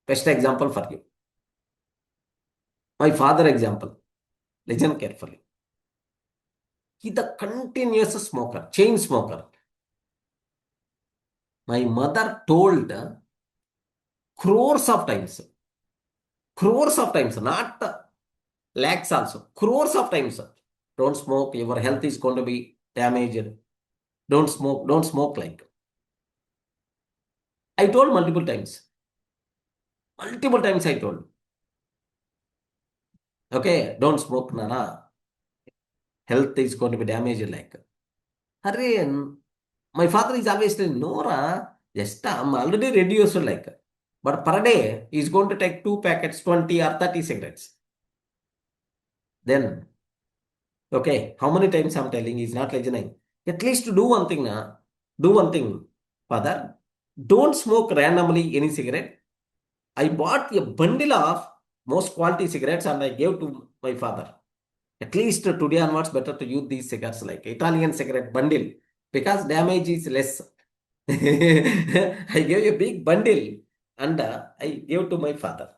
Best example for you. My father example. Listen carefully. He the continuous smoker, chain smoker. My mother told crores of times, not lakhs also, crores of times. Don't smoke, your health is going to be damaged. Don't smoke like. I told multiple times. Multiple times I told. Okay, don't smoke, Nana. Health is going to be damaged like. Hurry, my father is always telling, Nora, just I'm already reduced like. But per day, he's going to take 2 packets, 20 or 30 cigarettes. Then, okay, how many times I'm telling he's not listening? At least do one thing, na. Do one thing, father. Don't smoke randomly any cigarette. I bought a bundle of most quality cigarettes and I gave to my father. At least today onwards, better to use these cigarettes like Italian cigarette bundle because damage is less. I gave a big bundle and I gave to my father.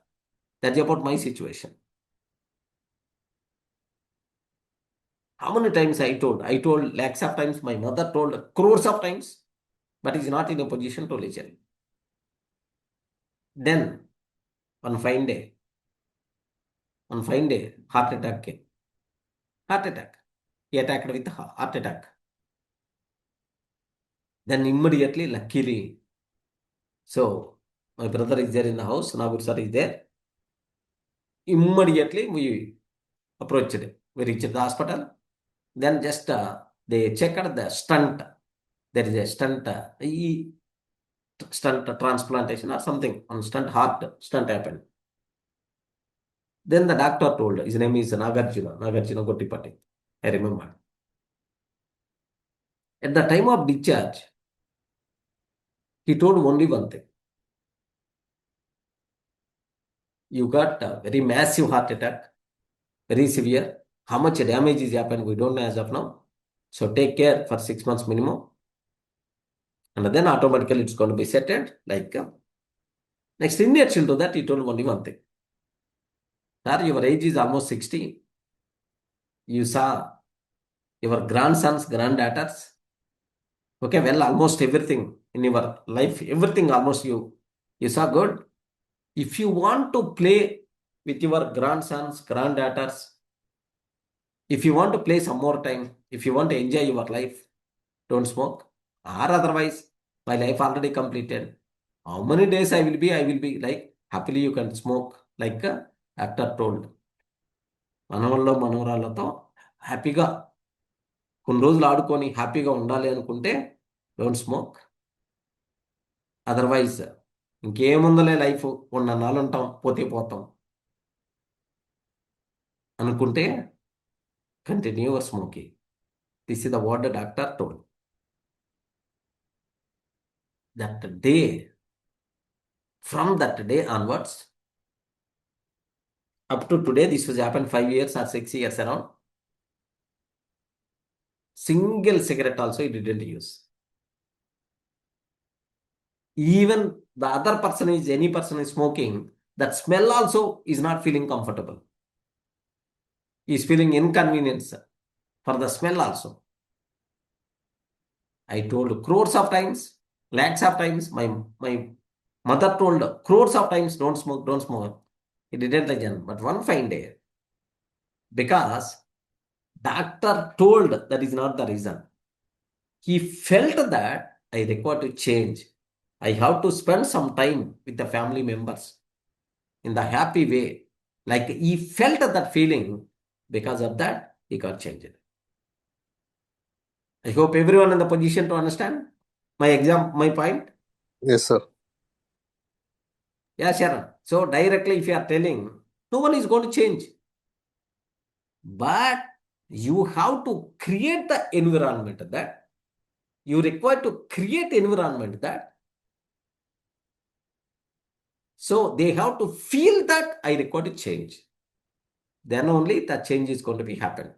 That's about my situation. How many times I told? I told lakhs of times. My mother told crores of times, but is not in a position to listen. Then, one fine day, heart attack came. Heart attack. He attacked with heart attack. Then immediately, luckily, so my brother is there in the house, Nagur sir is there. Immediately, we approached it. We reached the hospital. Then just they checked the stunt. There is a stunt, stunt transplantation or something on heart stunt happened. Then the doctor told, his name is Nagarjuna Gottipati. I remember. At the time of discharge, he told only one thing. You got a very massive heart attack, very severe. How much damage is happened, we don't know as of now. So take care for 6 months minimum. And then automatically it's going to be settled. Like next, in addition to that, he told only one thing. Sir, your age is almost 60. You saw your grandsons, granddaughters. Okay, well, almost everything in your life, everything almost you saw good. If you want to play with your grandsons, granddaughters, if you want to play some more time, if you want to enjoy your life, don't smoke. Or otherwise, my life already completed. How many days I will be like, happily you can smoke, like actor told. మనవల్లో మనవరాళ్ళతో హ్యాపీగా కొన్ని రోజులు ఆడుకొని హ్యాపీగా ఉండాలి అనుకుంటే don't smoke. Otherwise ఇంకేముందలే life ఉన్నన్నాళ్ళు ఉంటాం పోతే పోతాం అనుకుంటే continue your smoking. This is the what the doctor told. That day, from that day onwards up to today, this was happened 5 years or 6 years around. Single cigarette also he didn't use. Even the other person is, any person is smoking, that smell also is not feeling comfortable. He is feeling inconvenience for the smell also. I told crores of times, lakhs of times, my mother told crores of times, don't smoke. He didn't listen. But one fine day, because doctor told, that is not the reason. He felt that I require to change. I have to spend some time with the family members in the happy way. Like he felt that feeling. Because of that, he got changed. I hope everyone in the position to understand my point. Yes, sir. Yeah, Sharon. So directly, if you are telling, no one is going to change. But you have to create the environment that you require to create environment that so they have to feel that I require to change. Then only the change is going to be happen.